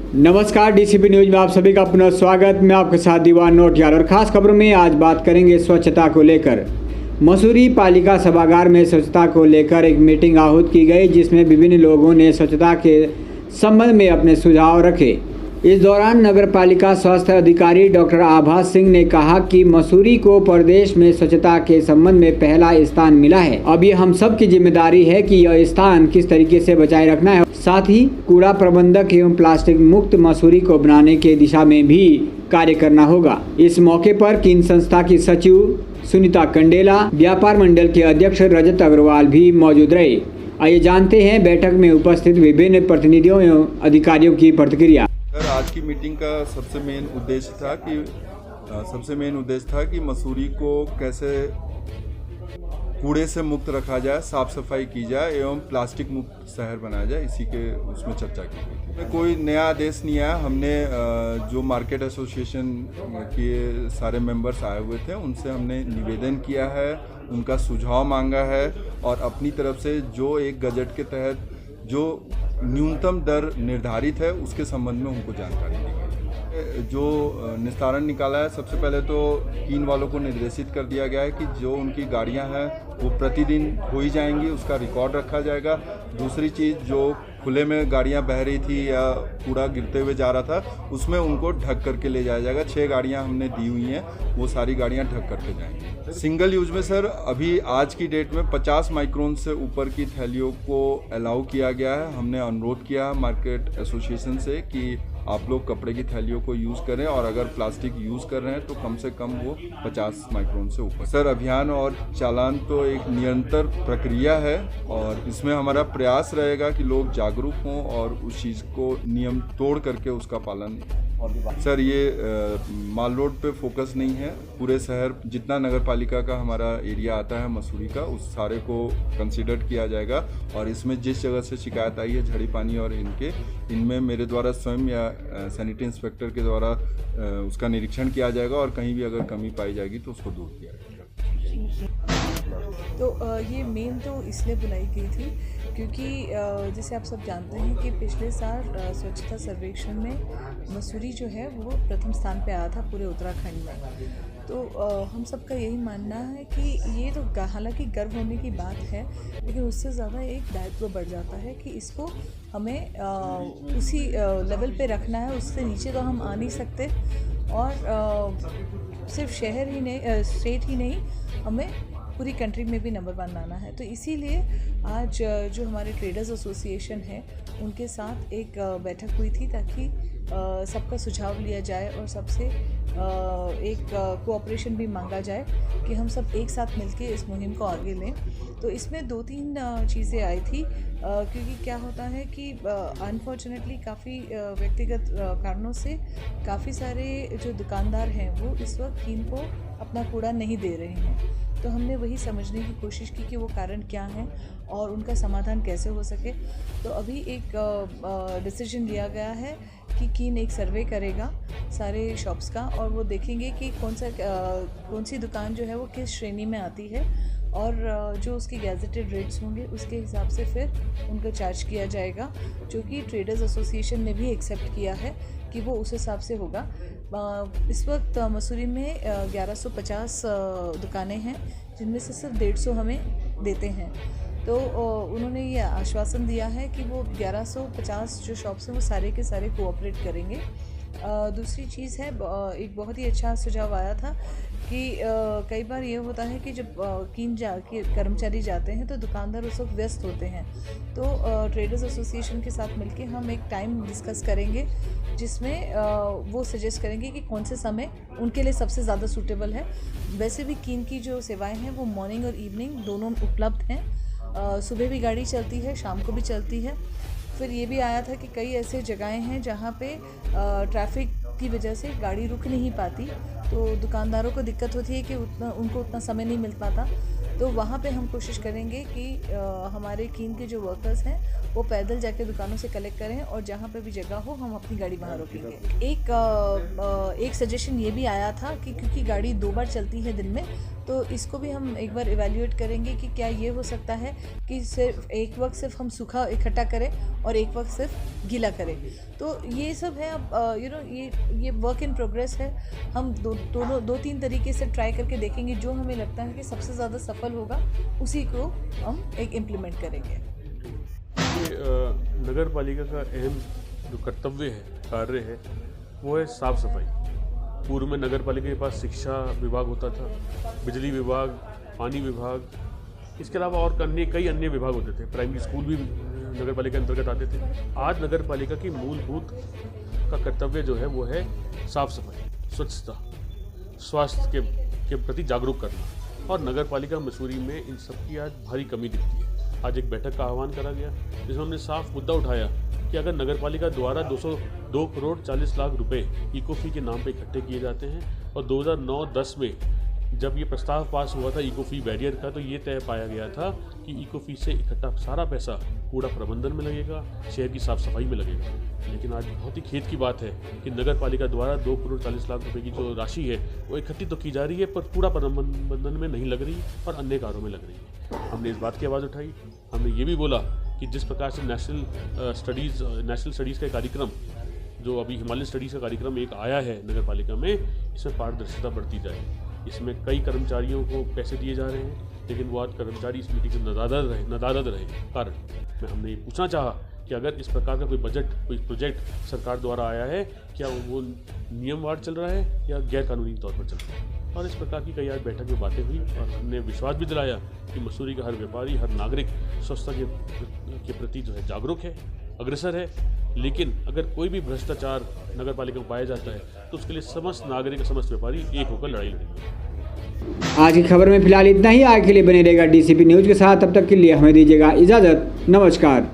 नमस्कार, DCP news में आप सभी का पुनः स्वागत। मैं आपके साथ दीवान नोटियाल और खास खबरों में आज बात करेंगे स्वच्छता को लेकर। मसूरी पालिका सभागार में स्वच्छता को लेकर एक मीटिंग आहूत की गई, जिसमें विभिन्न लोगों ने स्वच्छता के संबंध में अपने सुझाव रखे। इस दौरान नगर पालिका स्वास्थ्य अधिकारी डॉक्टर आभास सिंह ने कहा कि मसूरी को प्रदेश में स्वच्छता के संबंध में पहला स्थान मिला है। अब ये हम सब की जिम्मेदारी है कि यह स्थान किस तरीके से बचाए रखना है। साथ ही कूड़ा प्रबंधक एवं प्लास्टिक मुक्त मसूरी को बनाने के दिशा में भी कार्य करना होगा। इस मौके पर किन संस्था की सचिव सुनीता कंडेला, व्यापार मंडल के अध्यक्ष रजत अग्रवाल भी मौजूद रहे। आइए जानते हैं बैठक में उपस्थित विभिन्न प्रतिनिधियों एवं अधिकारियों की प्रतिक्रिया। आज की मीटिंग का सबसे मेन उद्देश्य था कि मसूरी को कैसे कूड़े से मुक्त रखा जाए, साफ सफाई की जाए एवं प्लास्टिक मुक्त शहर बनाया जाए। इसी के उसमें चर्चा की गई थी। कोई नया आदेश नहीं आया। हमने जो मार्केट एसोसिएशन के सारे मेंबर्स आए हुए थे उनसे हमने निवेदन किया है, उनका सुझाव मांगा है और अपनी तरफ से जो एक गजट के तहत जो न्यूनतम दर निर्धारित है उसके संबंध में उनको जानकारी दी गई। जो निस्तारण निकाला है, सबसे पहले तो कीन वालों को निर्देशित कर दिया गया है कि जो उनकी गाड़ियां हैं वो प्रतिदिन धोई जाएंगी, उसका रिकॉर्ड रखा जाएगा। दूसरी चीज़, जो खुले में गाड़ियां बह रही थी या कूड़ा गिरते हुए जा रहा था उसमें उनको ढक करके ले जाया जाएगा। 6 गाड़ियां हमने दी हुई हैं, वो सारी गाड़ियां ढक करके जाएंगी। सिंगल यूज में सर अभी आज की डेट में 50 माइक्रोन से ऊपर की थैलियों को अलाउ किया गया है। हमने अनुरोध किया मार्केट एसोसिएशन से कि आप लोग कपड़े की थैलियों को यूज़ करें और अगर प्लास्टिक यूज़ कर रहे हैं तो कम से कम वो 50 माइक्रोन से ऊपर। सर अभियान और चालान तो एक निरंतर प्रक्रिया है और इसमें हमारा प्रयास रहेगा कि लोग जागरूक हों और उस चीज़ को नियम तोड़ करके उसका पालन। सर ये माल रोड पे फोकस नहीं है, पूरे शहर जितना नगर पालिका का हमारा एरिया आता है मसूरी का, उस सारे को कंसीडर किया जाएगा। और इसमें जिस जगह से शिकायत आई है झड़ी पानी और इनमें मेरे द्वारा स्वयं या सैनिटरी इंस्पेक्टर के द्वारा उसका निरीक्षण किया जाएगा और कहीं भी अगर कमी पाई जाएगी तो उसको दूर किया जाएगा। तो ये मेन तो इसलिए बुलाई गई थी क्योंकि जैसे आप सब जानते हैं कि पिछले साल स्वच्छता सर्वेक्षण में मसूरी जो है वो प्रथम स्थान पे आया था पूरे उत्तराखंड में। तो हम सबका यही मानना है कि ये तो हालांकि गर्व होने की बात है, लेकिन उससे ज़्यादा एक दायित्व बढ़ जाता है कि इसको हमें उसी लेवल पे रखना है, उससे नीचे तो हम आ नहीं सकते। और सिर्फ शहर ही नहीं, स्टेट ही नहीं, हमें पूरी कंट्री में भी नंबर 1 लाना है। तो इसीलिए आज जो हमारे ट्रेडर्स एसोसिएशन है उनके साथ एक बैठक हुई थी ताकि सबका सुझाव लिया जाए और सबसे एक कोऑपरेशन भी मांगा जाए कि हम सब एक साथ मिलके इस मुहिम को आगे लें। तो इसमें 2-3 चीज़ें आई थी क्योंकि क्या होता है कि अनफॉर्चुनेटली काफ़ी व्यक्तिगत कारणों से काफ़ी सारे जो दुकानदार हैं वो इस वक्त कीन को अपना कूड़ा नहीं दे रहे हैं। तो हमने वही समझने की कोशिश की कि वो कारण क्या है और उनका समाधान कैसे हो सके। तो अभी एक डिसीजन लिया गया है कि कीन एक सर्वे करेगा सारे शॉप्स का और वो देखेंगे कि कौन सी दुकान जो है वो किस श्रेणी में आती है और जो उसके गैजेटेड रेट्स होंगे उसके हिसाब से फिर उनको चार्ज किया जाएगा, जो कि ट्रेडर्स एसोसिएशन ने भी एक्सेप्ट किया है कि वो उस हिसाब से होगा। इस वक्त मसूरी में 1150 दुकानें हैं जिनमें से सिर्फ 150 हमें देते हैं। तो उन्होंने ये आश्वासन दिया है कि वो 1150 जो शॉप्स हैं वो सारे के सारे कोऑपरेट करेंगे। दूसरी चीज़ है, एक बहुत ही अच्छा सुझाव आया था कि कई बार ये होता है कि जब कीन के कर्मचारी जाते हैं तो दुकानदार उस वक्त व्यस्त होते हैं। तो ट्रेडर्स एसोसिएशन के साथ मिलके हम एक टाइम डिस्कस करेंगे जिसमें वो सजेस्ट करेंगे कि कौन से समय उनके लिए सबसे ज़्यादा सूटेबल है। वैसे भी कीन की जो सेवाएं हैं वो मॉर्निंग और इवनिंग दोनों उपलब्ध हैं। सुबह भी गाड़ी चलती है, शाम को भी चलती है। फिर ये भी आया था कि कई ऐसे जगहें हैं जहाँ पे ट्रैफिक की वजह से गाड़ी रुक नहीं पाती, तो दुकानदारों को दिक्कत होती है कि उनको उतना समय नहीं मिल पाता। तो वहाँ पे हम कोशिश करेंगे कि हमारे कीन के जो वर्कर्स हैं वो पैदल जाके दुकानों से कलेक्ट करें और जहाँ पे भी जगह हो हम अपनी गाड़ी वहाँ रोकेंगे। एक सजेशन ये भी आया था कि क्योंकि गाड़ी 2 बार चलती है दिन में, तो इसको भी हम एक बार इवैल्यूएट करेंगे कि क्या ये हो सकता है कि सिर्फ एक वक्त सिर्फ हम सूखा इकट्ठा करें और एक वक्त सिर्फ गीला करें। तो ये सब है, अब ये वर्क इन प्रोग्रेस है। हम दो तीन तरीके से ट्राई करके देखेंगे, जो हमें लगता है कि सबसे ज़्यादा सफल होगा उसी को हम एक इम्प्लीमेंट करेंगे। नगर पालिका का अहम जो कर्तव्य है, कार्य है, वो है साफ़ सफाई। पूर्व में नगर पालिका के पास शिक्षा विभाग होता था, बिजली विभाग, पानी विभाग, इसके अलावा और कई अन्य विभाग होते थे। प्राइमरी स्कूल भी नगर पालिका के अंतर्गत आते थे। आज नगर पालिका की मूलभूत का कर्तव्य जो है वो है साफ़ सफाई, स्वच्छता, स्वास्थ्य के प्रति जागरूक करना। और नगर पालिका मसूरी में इन सब की आज भारी कमी दिखती है। आज एक बैठक का आह्वान करा गया जिसमें हमने साफ मुद्दा उठाया कि अगर नगर पालिका द्वारा 2 करोड़ 40 लाख रुपए इको फी के नाम पे इकट्ठे किए जाते हैं और 2009-10 में जब ये प्रस्ताव पास हुआ था इको फी बैरियर का, तो ये तय पाया गया था कि इको फी से इकट्ठा सारा पैसा कूड़ा प्रबंधन में लगेगा, शहर की साफ सफाई में लगेगा। लेकिन आज बहुत ही खेद की बात है कि नगर पालिका द्वारा 2 करोड़ 40 लाख रुपए की जो राशि है वो इकट्ठी तो की जा रही है, पर कूड़ा प्रबंधन में नहीं लग रही और अन्य कार्यों में लग रही है। हमने इस बात की आवाज़ उठाई। हमने ये भी बोला कि जिस प्रकार से नेशनल स्टडीज़ का कार्यक्रम, जो अभी हिमालयन स्टडीज़ का कार्यक्रम एक आया है नगर पालिका में, इसमें पारदर्शिता बढ़ती जाए। इसमें कई कर्मचारियों को पैसे दिए जा रहे हैं, लेकिन वो आज कर्मचारी इस मीटिंग से नदारद रहे। कारण मैं हमने ये पूछना चाहा कि अगर इस प्रकार का कोई बजट, कोई प्रोजेक्ट सरकार द्वारा आया है, क्या वो नियमवार चल रहा है या गैर कानूनी तौर पर चल रहा है। और इस प्रकार की कई आज बैठक में बातें हुई और हमने विश्वास भी दिलाया कि मसूरी का हर व्यापारी, हर नागरिक स्वच्छता के प्रति जो है जागरूक है, अग्रसर है। लेकिन अगर कोई भी भ्रष्टाचार नगर पालिका में पाया जाता है तो उसके लिए समस्त नागरिक, समस्त व्यापारी एक होकर लड़ाई लड़ेंगे। आज की खबर में फिलहाल इतना ही। आगे के लिए बने रहेगा DCP न्यूज़ के साथ। तब तक के लिए हमें दीजिएगा इजाज़त। नमस्कार।